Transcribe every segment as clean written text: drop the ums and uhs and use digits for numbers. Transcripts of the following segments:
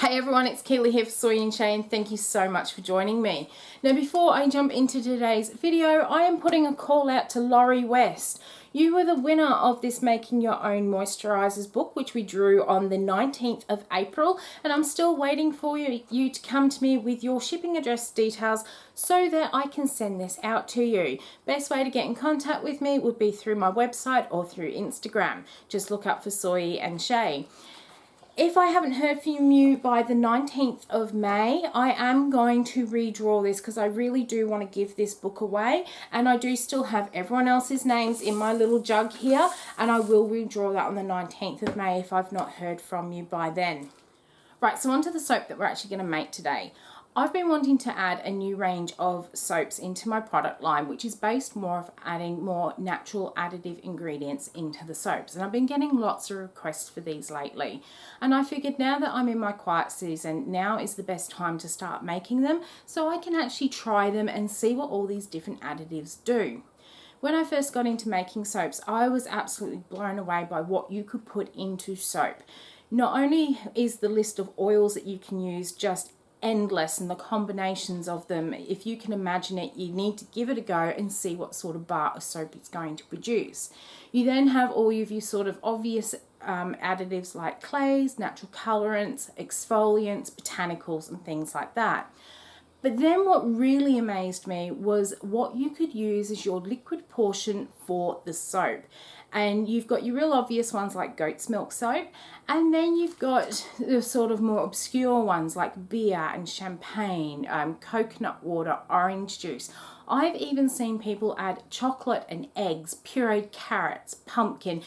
Hey everyone, it's Keely here for Soy and Shea, and thank you so much for joining me. Now before I jump into today's video, I am putting a call out to Laurie West. You were the winner of this Making Your Own Moisturizers book, which we drew on the 19th of April, and I'm still waiting for you to come to me with your shipping address details so that I can send this out to you. Best way to get in contact with me would be through my website or through Instagram. Just look up for Soy and Shea. If I haven't heard from you by the 19th of May, I am going to redraw this because I really do want to give this book away, and I do still have everyone else's names in my little jug here, and I will redraw that on the 19th of May if I've not heard from you by then. Right, so onto the soap that we're actually going to make today. I've been wanting to add a new range of soaps into my product line, which is based more of adding more natural additive ingredients into the soaps. And I've been getting lots of requests for these lately. And I figured now that I'm in my quiet season, now is the best time to start making them so I can actually try them and see what all these different additives do. When I first got into making soaps, I was absolutely blown away by what you could put into soap. Not only is the list of oils that you can use just endless, and the combinations of them, if you can imagine it, you need to give it a go and see what sort of bar of soap it's going to produce. You then have all of your sort of obvious additives like clays, natural colorants, exfoliants, botanicals and things like that. But then what really amazed me was what you could use as your liquid portion for the soap. And you've got your real obvious ones like goat's milk soap, and then you've got the sort of more obscure ones like beer and champagne, coconut water, orange juice. I've even seen people add chocolate and eggs, pureed carrots, pumpkin.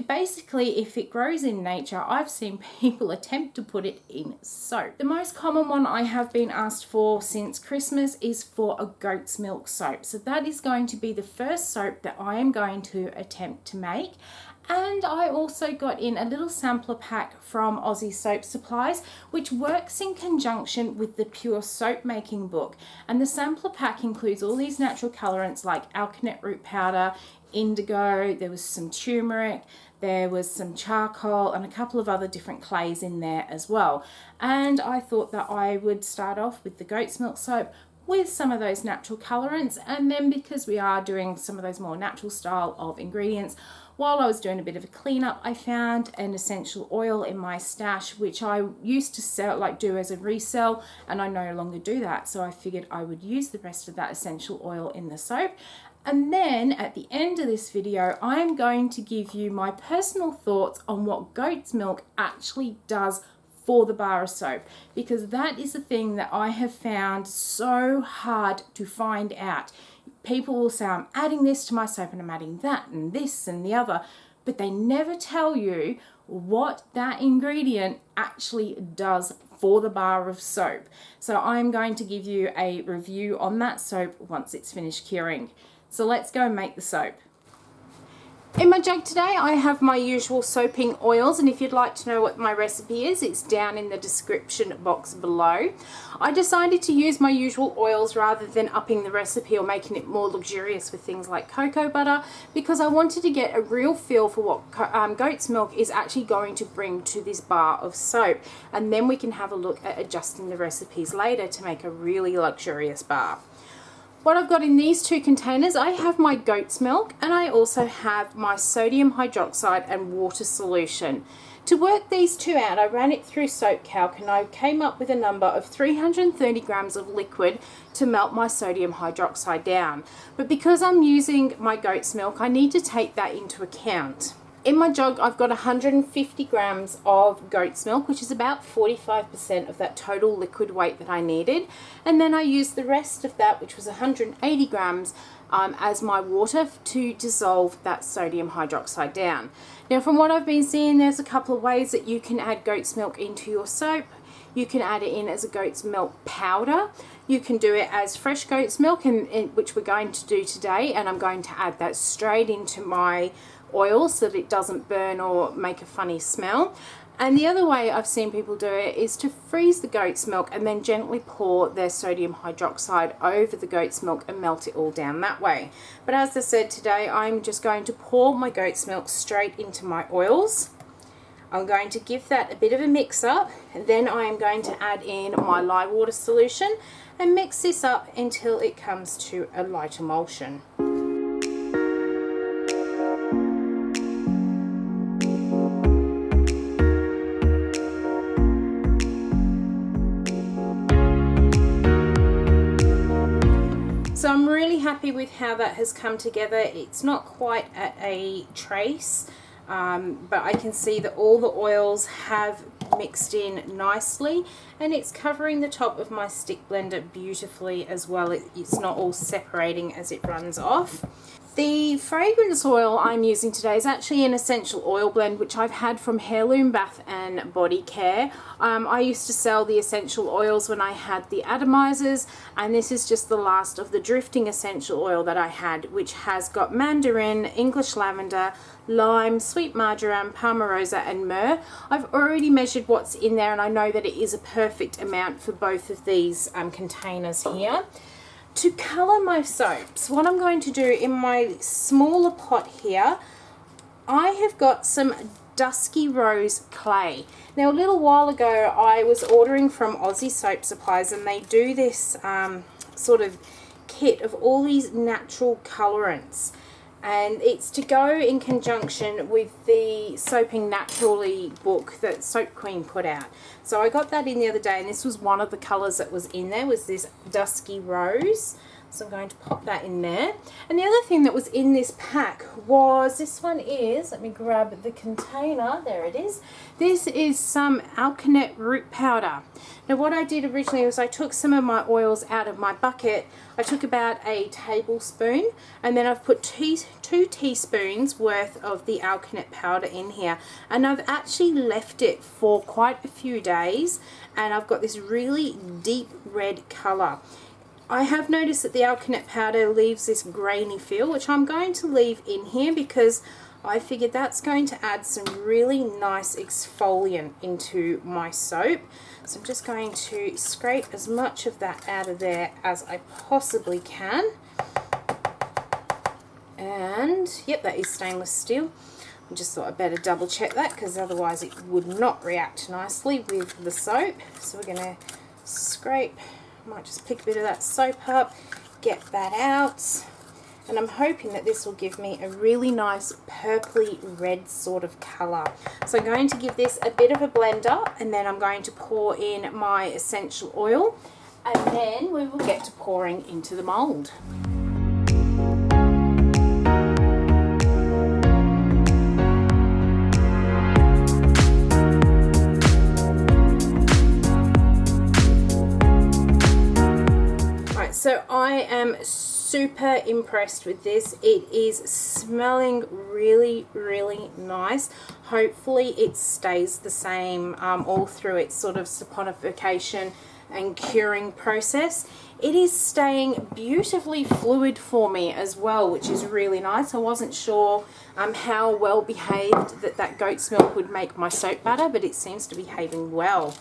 Basically, if it grows in nature, I've seen people attempt to put it in soap. The most common one I have been asked for since Christmas is for a goat's milk soap. So that is going to be the first soap that I am going to attempt to make. And I also got in a little sampler pack from Aussie Soap Supplies, which works in conjunction with the Pure Soap Making book. And the sampler pack includes all these natural colorants like alkanet root powder, indigo, there was some turmeric, there was some charcoal and a couple of other different clays in there as well. And I thought that I would start off with the goat's milk soap with some of those natural colorants, and then because we are doing some of those more natural style of ingredients, while I was doing a bit of a cleanup, I found an essential oil in my stash, which I used to sell, do as a resell, and I no longer do that. So I figured I would use the rest of that essential oil in the soap. And then at the end of this video, I'm going to give you my personal thoughts on what goat's milk actually does for the bar of soap, because that is the thing that I have found so hard to find out. People will say, I'm adding this to my soap and I'm adding that and this and the other, but they never tell you what that ingredient actually does for the bar of soap. So I'm going to give you a review on that soap once it's finished curing. So let's go and make the soap. In my jug today, I have my usual soaping oils, and if you'd like to know what my recipe is, it's down in the description box below. I decided to use my usual oils rather than upping the recipe or making it more luxurious with things like cocoa butter, because I wanted to get a real feel for what goat's milk is actually going to bring to this bar of soap, and then we can have a look at adjusting the recipes later to make a really luxurious bar. What I've got in these two containers, I have my goat's milk and I also have my sodium hydroxide and water solution. To work these two out, I ran it through soap calc and I came up with a number of 330 grams of liquid to melt my sodium hydroxide down. But because I'm using my goat's milk, I need to take that into account. In my jug, I've got 150 grams of goat's milk, which is about 45% of that total liquid weight that I needed. And then I used the rest of that, which was 180 grams, as my water to dissolve that sodium hydroxide down. Now, from what I've been seeing, there's a couple of ways that you can add goat's milk into your soap. You can add it in as a goat's milk powder. You can do it as fresh goat's milk, which we're going to do today. And I'm going to add that straight into my oil so that it doesn't burn or make a funny smell. And the other way I've seen people do it is to freeze the goat's milk and then gently pour their sodium hydroxide over the goat's milk and melt it all down that way. But as I said, today I'm just going to pour my goat's milk straight into my oils. I'm going to give that a bit of a mix up, and then I am going to add in my lye water solution and mix this up until it comes to a light emulsion. So I'm really happy with how that has come together. It's not quite at a trace, but I can see that all the oils have mixed in nicely, and it's covering the top of my stick blender beautifully as well. It's not all separating as it runs off. The fragrance oil I'm using today is actually an essential oil blend which I've had from Heirloom Bath and Body Care. I used to sell the essential oils when I had the atomizers, and this is just the last of the drifting essential oil that I had, which has got mandarin, English lavender, lime, sweet marjoram, palmarosa and myrrh. I've already measured what's in there, and I know that it is a perfect amount for both of these containers here. To colour my soaps, what I'm going to do in my smaller pot here, I have got some Dusky Rose clay. Now a little while ago I was ordering from Aussie Soap Supplies, and they do this sort of kit of all these natural colourants, and it's to go in conjunction with the Soaping Naturally book that Soap Queen put out. So I got that in the other day, and this was one of the colours that was in there, was this Dusky Rose. So I'm going to pop that in there. And the other thing that was in this pack was, this one is, let me grab the container, there it is. This is some alkanet root powder. Now what I did originally was I took some of my oils out of my bucket. I took about a tablespoon, and then I've put 2 teaspoons worth of the alkanet powder in here, and I've actually left it for quite a few days, and I've got this really deep red colour. I have noticed that the alkanet powder leaves this grainy feel, which I'm going to leave in here because I figured that's going to add some really nice exfoliant into my soap. So I'm just going to scrape as much of that out of there as I possibly can. And yep, that is stainless steel. I just thought I'd better double check that, because otherwise it would not react nicely with the soap. So we're going to scrape, might just pick a bit of that soap up, get that out, and I'm hoping that this will give me a really nice purpley red sort of colour. So I'm going to give this a bit of a blend up, and then I'm going to pour in my essential oil, and then we will get to pouring into the mould. So I am super impressed with this. It is smelling really, really nice. Hopefully it stays the same all through its sort of saponification and curing process. It is staying beautifully fluid for me as well, which is really nice. I wasn't sure how well behaved that goat's milk would make my soap butter, but it seems to be behaving well.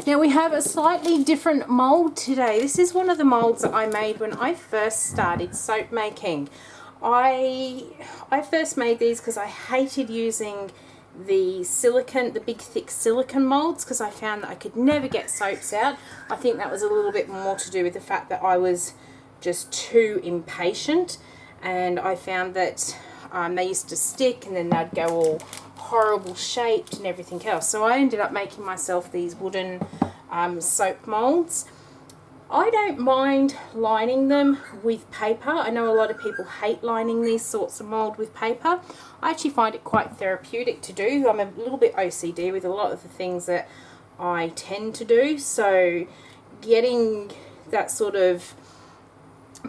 Now we have a slightly different mould today. This is one of the moulds that I made when I first started soap making. I first made these because I hated using the silicone, the big thick silicone molds, because I found that I could never get soaps out. I think that was a little bit more to do with the fact that I was just too impatient, and I found that they used to stick and then they'd go all horrible shaped and everything else. So I ended up making myself these wooden soap molds. I don't mind lining them with paper. I know a lot of people hate lining these sorts of mould with paper. I actually find it quite therapeutic to do. I'm a little bit OCD with a lot of the things that I tend to do, so getting that sort of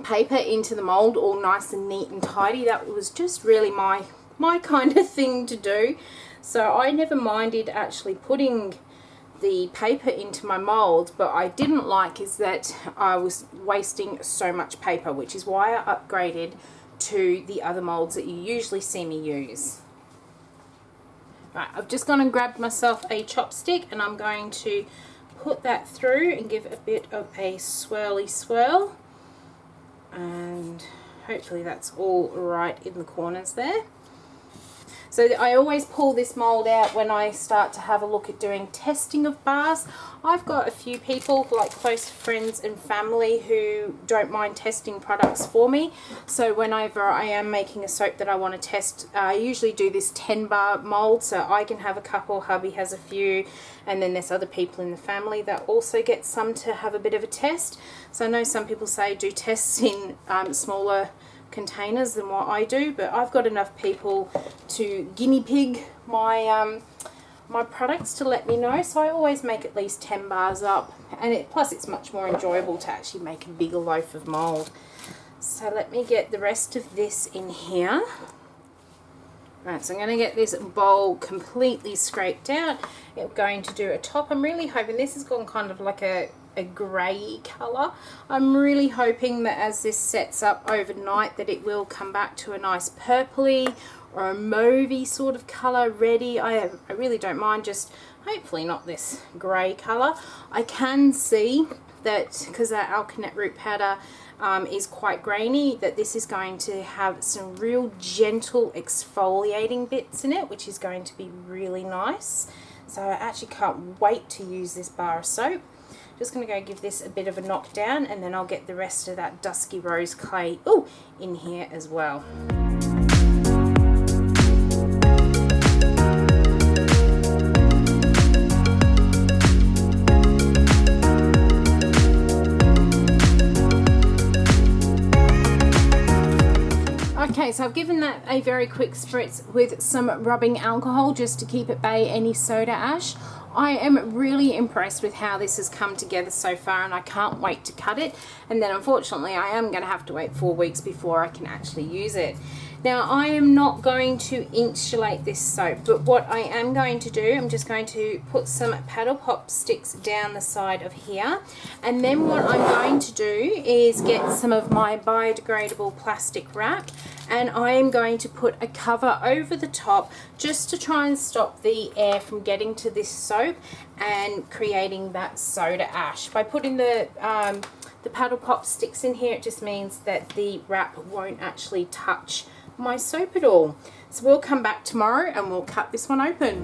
paper into the mould all nice and neat and tidy, that was just really my kind of thing to do. So I never minded actually putting the paper into my mould, but I didn't like is that I was wasting so much paper, which is why I upgraded to the other moulds that you usually see me use. Right, I've just gone and grabbed myself a chopstick, and I'm going to put that through and give a bit of a swirly swirl, and hopefully that's all right in the corners there. So I always pull this mold out when I start to have a look at doing testing of bars. I've got a few people, like close friends and family, who don't mind testing products for me. So whenever I am making a soap that I want to test, I usually do this 10 bar mold, so I can have a couple, hubby has a few, and then there's other people in the family that also get some to have a bit of a test. So I know some people say do tests in smaller containers than what I do, but I've got enough people to guinea pig my my products to let me know, so I always make at least 10 bars up, and plus it's much more enjoyable to actually make a bigger loaf of mold. So let me get the rest of this in here. Right, so I'm going to get this bowl completely scraped out. I'm going to do a top. I'm really hoping this has gone kind of like a grey colour. I'm really hoping that as this sets up overnight that it will come back to a nice purpley or a mauvey sort of colour ready. I really don't mind, just hopefully not this grey colour. I can see that because our alkanet root powder is quite grainy, that this is going to have some real gentle exfoliating bits in it, which is going to be really nice. So I actually can't wait to use this bar of soap. Just going to go give this a bit of a knock down, and then I'll get the rest of that dusky rose clay in here as well. Okay, so I've given that a very quick spritz with some rubbing alcohol just to keep at bay any soda ash. I am really impressed with how this has come together so far, and I can't wait to cut it. And then unfortunately I am going to have to wait 4 weeks before I can actually use it. Now I am not going to insulate this soap, but what I am going to do, I'm just going to put some paddle pop sticks down the side of here, and then what I'm going to do is get some of my biodegradable plastic wrap, and I am going to put a cover over the top just to try and stop the air from getting to this soap and creating that soda ash. By putting the paddle pop sticks in here, it just means that the wrap won't actually touch my soap at all. So we'll come back tomorrow and we'll cut this one open.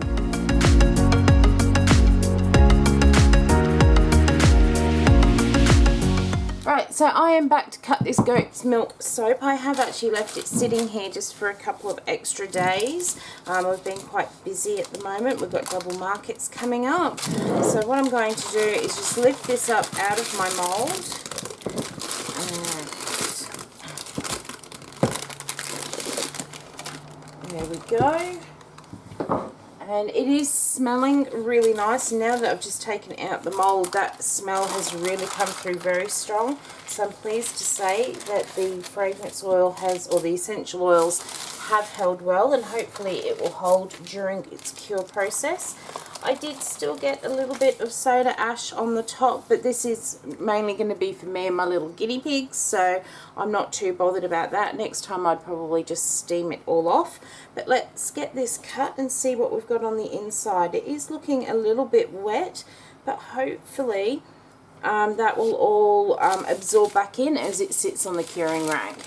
Right, so I am back to cut this goat's milk soap. I have actually left it sitting here just for a couple of extra days. We've been quite busy at the moment. We've got double markets coming up. So what I'm going to do is just lift this up out of my mould. There we go. And it is smelling really nice. Now that I've just taken out the mould, that smell has really come through very strong. So I'm pleased to say that the fragrance oil has, or the essential oils have held well, and hopefully it will hold during its cure process. I did still get a little bit of soda ash on the top, but this is mainly going to be for me and my little guinea pigs, so I'm not too bothered about that. Next time I'd probably just steam it all off. But let's get this cut and see what we've got on the inside. It is looking a little bit wet, but hopefully that will all absorb back in as it sits on the curing rack.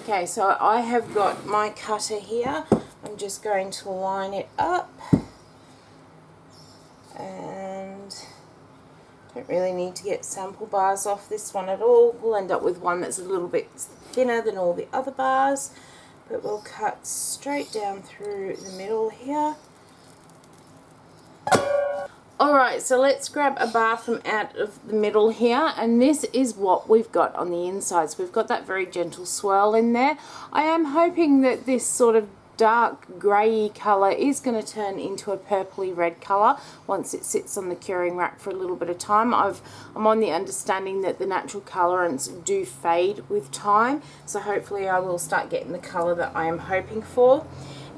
Okay, so I have got my cutter here. I'm just going to line it up, and don't really need to get sample bars off this one at all. We'll end up with one that's a little bit thinner than all the other bars, but we'll cut straight down through the middle here. Alright, so let's grab a bar from out of the middle here, and this is what we've got on the inside. So we've got that very gentle swirl in there. I am hoping that this sort of dark grey colour is going to turn into a purpley red colour once it sits on the curing rack for a little bit of time. I'm on the understanding that the natural colourants do fade with time, so hopefully I will start getting the colour that I am hoping for.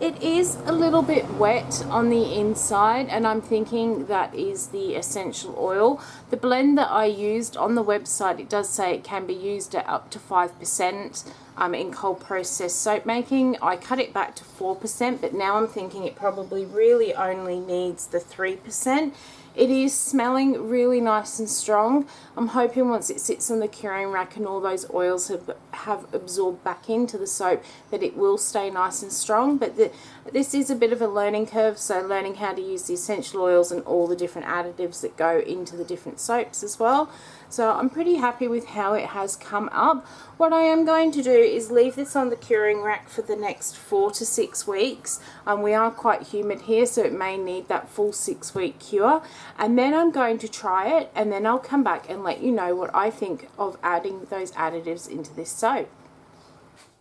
It is a little bit wet on the inside, and I'm thinking that is the essential oil. The blend that I used on the website, it does say it can be used at up to 5%. in cold process soap making. I cut it back to 4%, but now I'm thinking it probably really only needs the 3%. It is smelling really nice and strong. I'm hoping once it sits on the curing rack and all those oils have absorbed back into the soap that it will stay nice and strong. But this is a bit of a learning curve, so learning how to use the essential oils and all the different additives that go into the different soaps as well. So I'm pretty happy with how it has come up. What I am going to do is leave this on the curing rack for the next 4 to 6 weeks. We are quite humid here, so it may need that full 6-week cure. And then I'm going to try it, and then I'll come back and let you know what I think of adding those additives into this soap.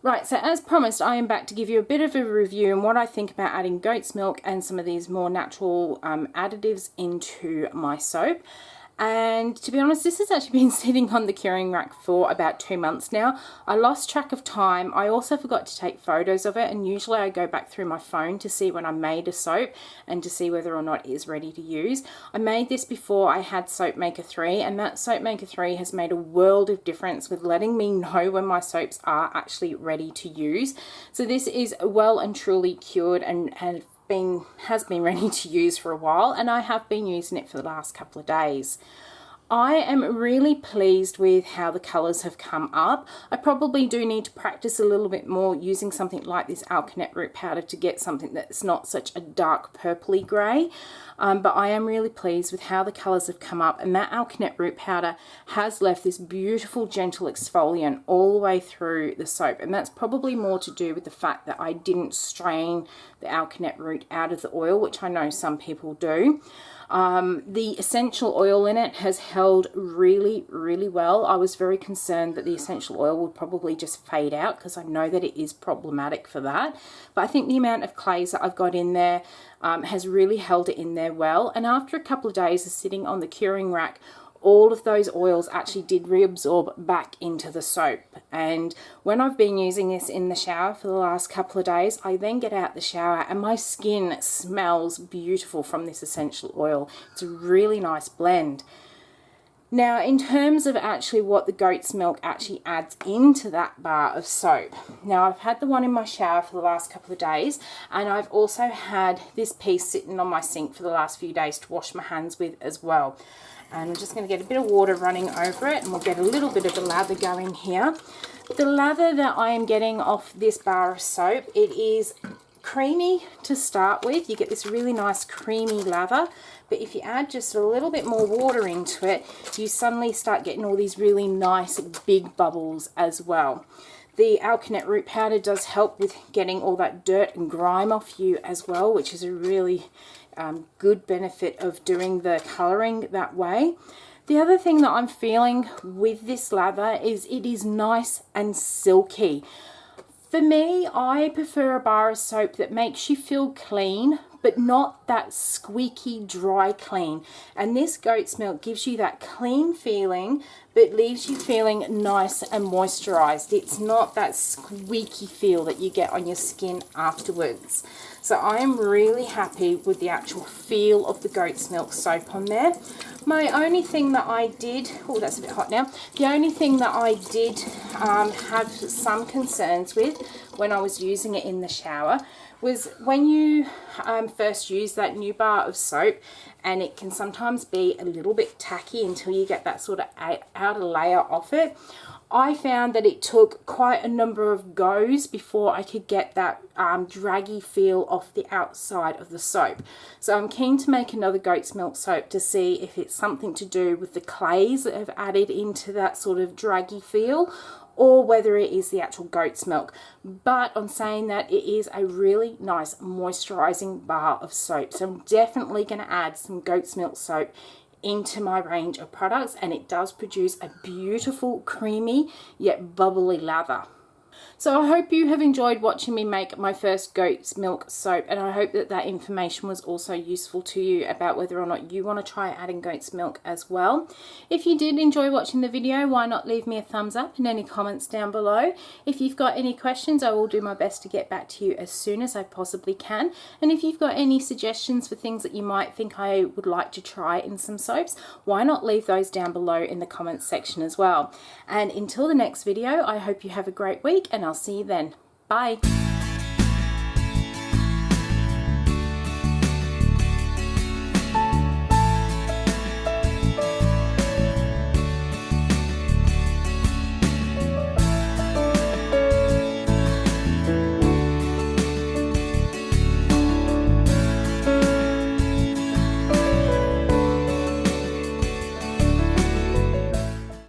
Right, so as promised, I am back to give you a bit of a review on what I think about adding goat's milk and some of these more natural additives into my soap. And to be honest, this has actually been sitting on the curing rack for about 2 months now. I lost track of time. I also forgot to take photos of it, and usually I go back through my phone to see when I made a soap and to see whether or not it is ready to use. I made this before I had Soap Maker 3, and that Soap Maker 3 has made a world of difference with letting me know when my soaps are actually ready to use. So this is well and truly cured and has been ready to use for a while, and I have been using it for the last couple of days. I am really pleased with how the colours have come up. I probably do need to practice a little bit more using something like this alkanet root powder to get something that's not such a dark purpley grey. But I am really pleased with how the colours have come up, and that alkanet root powder has left this beautiful gentle exfoliant all the way through the soap, and that's probably more to do with the fact that I didn't strain the alkanet root out of the oil, which I know some people do. The essential oil in it has held really, really well. I was very concerned that the essential oil would probably just fade out, because I know that it is problematic for that. But I think the amount of clays that I've got in there has really held it in there well. And after a couple of days of sitting on the curing rack, all of those oils actually did reabsorb back into the soap. And when I've been using this in the shower for the last couple of days, I then get out the shower and my skin smells beautiful from this essential oil. It's a really nice blend. Now, in terms of actually what the goat's milk actually adds into that bar of soap, now I've had the one in my shower for the last couple of days, and I've also had this piece sitting on my sink for the last few days to wash my hands with as well. And I'm just going to get a bit of water running over it, and we'll get a little bit of the lather going here. The lather that I am getting off this bar of soap, it is creamy to start with. You get this really nice creamy lather, but if you add just a little bit more water into it, you suddenly start getting all these really nice big bubbles as well. The alkanet root powder does help with getting all that dirt and grime off you as well, which is a really good benefit of doing the colouring that way. The other thing that I'm feeling with this lather is it is nice and silky. For me, I prefer a bar of soap that makes you feel clean, but not that squeaky, dry clean. And this goat's milk gives you that clean feeling, but leaves you feeling nice and moisturized. It's not that squeaky feel that you get on your skin afterwards. So I am really happy with the actual feel of the goat's milk soap on there. My only thing that I did, oh, that's a bit hot now. The only thing that I did have some concerns with when I was using it in the shower was when you first use that new bar of soap, and it can sometimes be a little bit tacky until you get that sort of outer layer off it. I found that it took quite a number of goes before I could get that draggy feel off the outside of the soap. So I'm keen to make another goat's milk soap to see if it's something to do with the clays that have added into that sort of draggy feel, or whether it is the actual goat's milk. But on saying that, it is a really nice moisturizing bar of soap. So I'm definitely going to add some goat's milk soap into my range of products, and it does produce a beautiful, creamy yet bubbly lather. So I hope you have enjoyed watching me make my first goat's milk soap, and I hope that that information was also useful to you about whether or not you want to try adding goat's milk as well. If you did enjoy watching the video, why not leave me a thumbs up and any comments down below. If you've got any questions, I will do my best to get back to you as soon as I possibly can. And if you've got any suggestions for things that you might think I would like to try in some soaps, why not leave those down below in the comments section as well. And until the next video, I hope you have a great week, and I'll see you then. Bye.